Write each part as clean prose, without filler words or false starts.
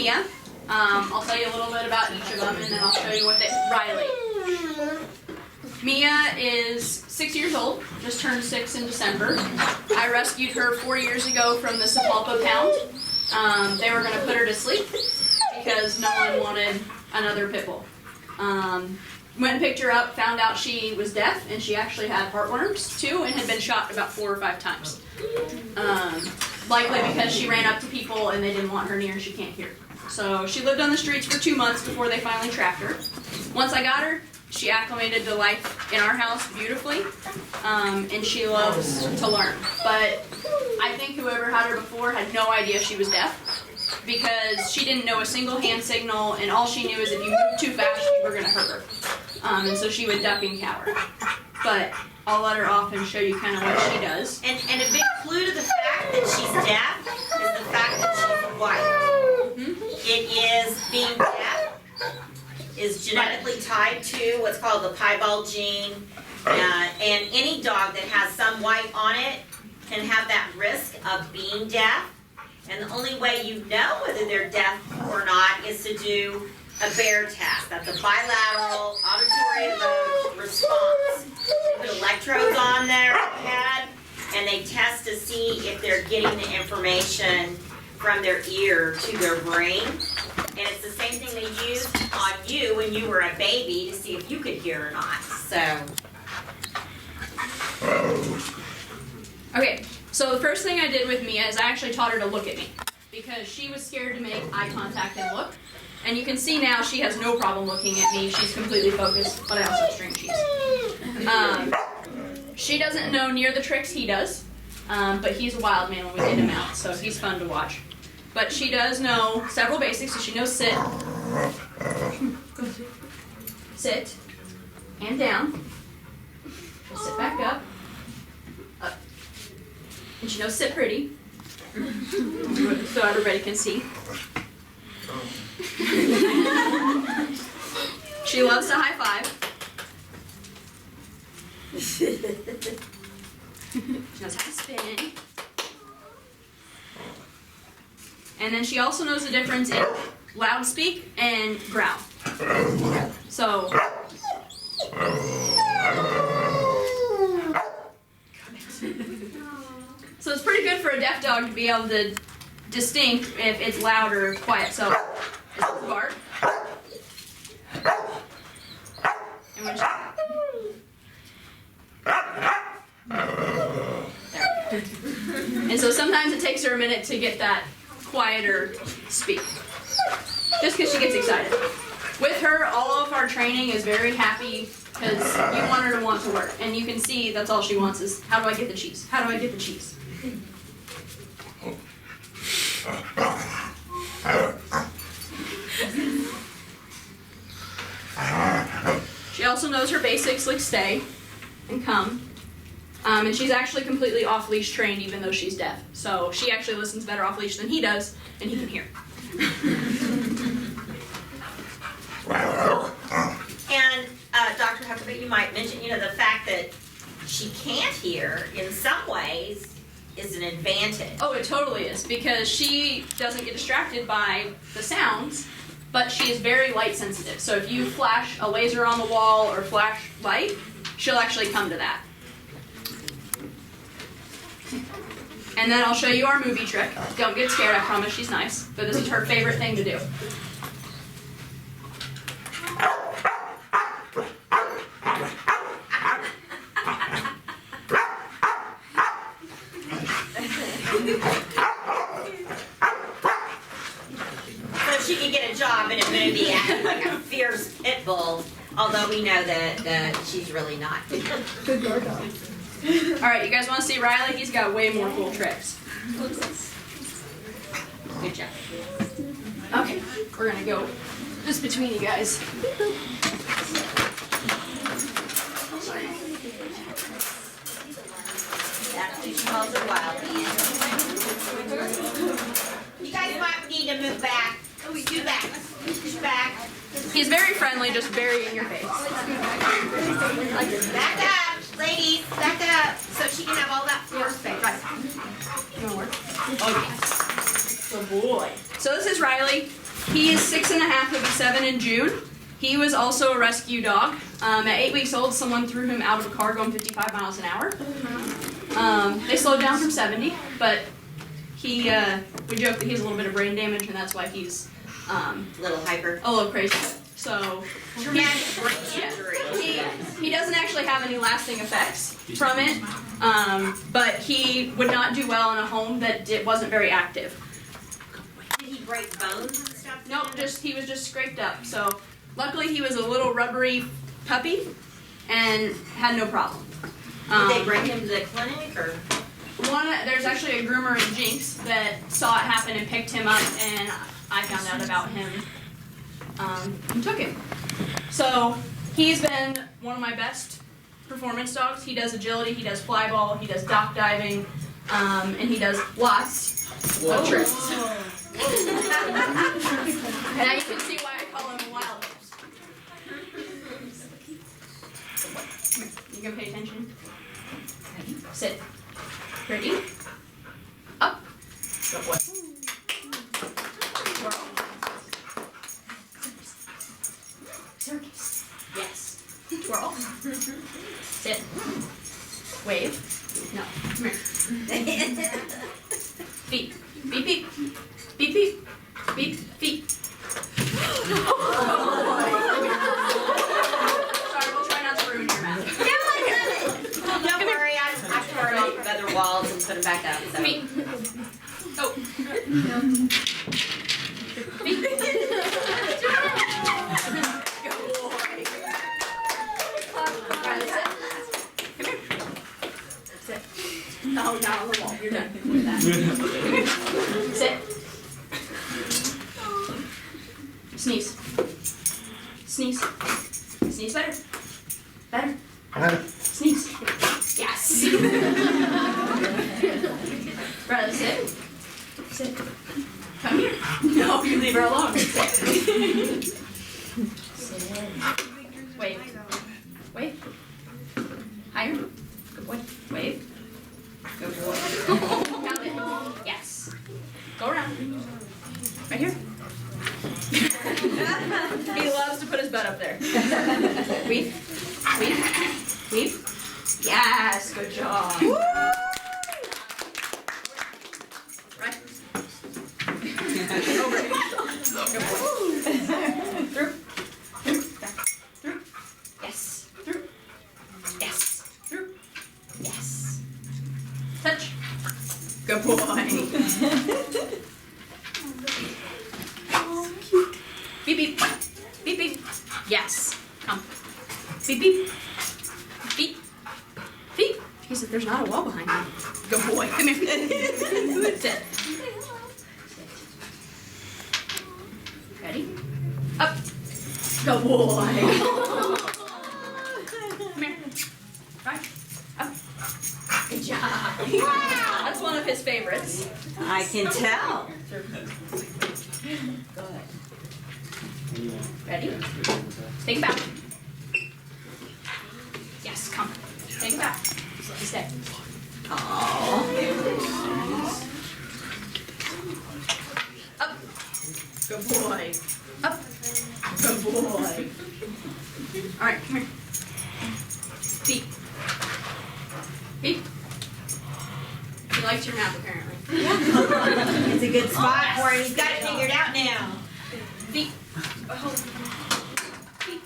Mia. I'll tell you a little bit about each of them, and then I'll show you what they... Riley. Mia is 6 years old, just turned 6 in December. I rescued her 4 years ago from the Sapulpa pound. They were going to put her to sleep because no one wanted another pit bull. Went and picked her up, found out she was deaf, and she actually had heartworms too, and had been shot about 4 or 5 times. Likely because she ran up to people and they didn't want her near and she can't hear. So she lived on the streets for 2 months before they finally trapped her. Once I got her, she acclimated to life in our house beautifully, and she loves to learn. But I think whoever had her before had no idea she was deaf, because she didn't know a single hand signal, and all she knew is if you moved too fast, you were going to hurt her. And so she would duck and cower. But I'll let her off and show you kind of what she does. And a big clue to the fact that she's deaf is the fact that she's white. Mm-hmm. It is being deaf is genetically tied to what's called the piebald gene, and any dog that has some white on it can have that risk of being deaf. And the only way you know whether they're deaf or not is to do a bear test. That's a bilateral auditory lobe response. They put electrodes on their head and they test to see if they're getting the information from their ear to their brain. And it's the same thing they used on you when you were a baby to see if you could hear or not. So. Okay, so the first thing I did with Mia is I actually taught her to look at me, because she was scared to make eye contact and look. And you can see now she has no problem looking at me. She's completely focused, but I also have string cheese. She doesn't know near the tricks he does, but he's a wild man when we get him out, so he's fun to watch. But she does know several basics, so she knows sit, sit, and down. She'll sit back up, and she knows sit pretty, so everybody can see. She loves to high five. She knows how to spin. And then she also knows the difference in loud speak and growl. So it's pretty good for a deaf dog to be able to distinct if it's loud or quiet. So this is bark. And when she... There. And so sometimes it takes her a minute to get that quieter speak, just because she gets excited. With her, all of our training is very happy, because you want her to want to work. And you can see that's all she wants is, how do I get the cheese? How do I get the cheese? She also knows her basics like stay and come. And she's actually completely off-leash trained, even though she's deaf. So she actually listens better off-leash than he does, and he can hear. And Dr. Huckabee, you might mention, the fact that she can't hear in some ways is an advantage. Oh, it totally is, because she doesn't get distracted by the sounds, but she is very light sensitive. So if you flash a laser on the wall or flash light, she'll actually come to that. And then I'll show you our movie trick. Don't get scared, I promise she's nice, but this is her favorite thing to do. So she could get a job in a movie acting like a fierce pit bull, although we know that she's really not. Good guard dog. Alright, you guys want to see Riley? He's got way more cool tricks. Good job. Okay, we're going to go just between you guys. That's what she calls a wild man. You guys might need to move back. Do back. Push back. He's very friendly, just very in your face. Back up, ladies. Back up, so she can have all that floor space. Right. You want to work? Oh, yes. Good boy. So this is Riley. He is 6.5, he'll be 7 in June. He was also a rescue dog. At 8 weeks old, someone threw him out of a car going 55 miles an hour. They slowed down from 70, but we joke that he has a little bit of brain damage, and that's why he's A little hyper. a little crazy. So Traumatic brain injury. he doesn't actually have any lasting effects from it, but he would not do well in a home that wasn't very active. Did he break bones and stuff? Nope, he was just scraped up. So luckily he was a little rubbery puppy and had no problem. Did they bring him to the clinic or? There's actually a groomer in Jinx that saw it happen and picked him up, and I found out about him and took him. So he's been one of my best performance dogs. He does agility, he does fly ball, he does dock diving, and he does lots of tricks. And now you can see why I call him a wild horse. You can pay attention. Sit. Ready? Up. Good boy. Twirl. Circus. Yes. Twirl. Sit. Wave. No. Come here. Feet. Beep beep. Beep beep. Beep feet. Sorry, we'll try not to ruin your mouth. Don't worry, I tore it off of other walls and put them back up. So. Feet. Oh. Feet. Good boy. Right, sit. Come here. Sit. Oh, not on the wall. You're done with that. Sit. Sneeze. Sneeze. Sneeze better. Better. Sneeze. Yes. Brother, sit. Sit. Come here. No, you leave her alone. Sit. Sit. Wave. Wave. Higher. Good boy. Wave. Good boy. Count it. Yes. Go around. Right here. He loves to put his butt up there. Weave. Weave. Weave. Yes, good job. Woo! Right. Over. Good boy. Through. Through. Back. Through. Yes. Through. Yes. Through. Yes. Touch. Good boy. Beep beep. Beep beep. Yes. Come. Beep beep. Feet. Feet. He said there's not a wall behind me. Good boy. Come here. Sit. Ready? Up. Good boy. Come here. Right. Up. Good job. Wow. That's one of his favorites. I can tell. Good. Ready? Take it back. Yes, come. Take it back. Stay. Aww. Up. Good boy. Up. Good boy. All right, come here. Feet. Feet. He likes your mouth, apparently. It's a good spot for him. He's got it figured out now. Feet. Oh. Feet.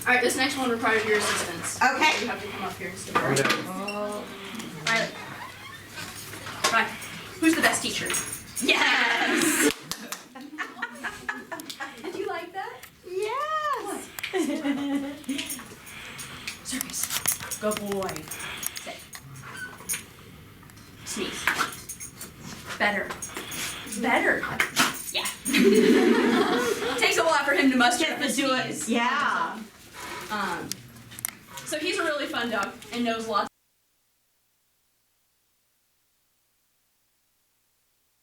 All right, this next one requires your assistance. Okay. You have to come up here and sit there. Riley. Right. Who's the best teacher? Yes. Did you like that? Yes. Circus. Good boy. Sit. Sneeze. Better. Better. Yeah. Takes a lot for him to muster up his sneeze. Yeah. So he's a really fun dog and knows lots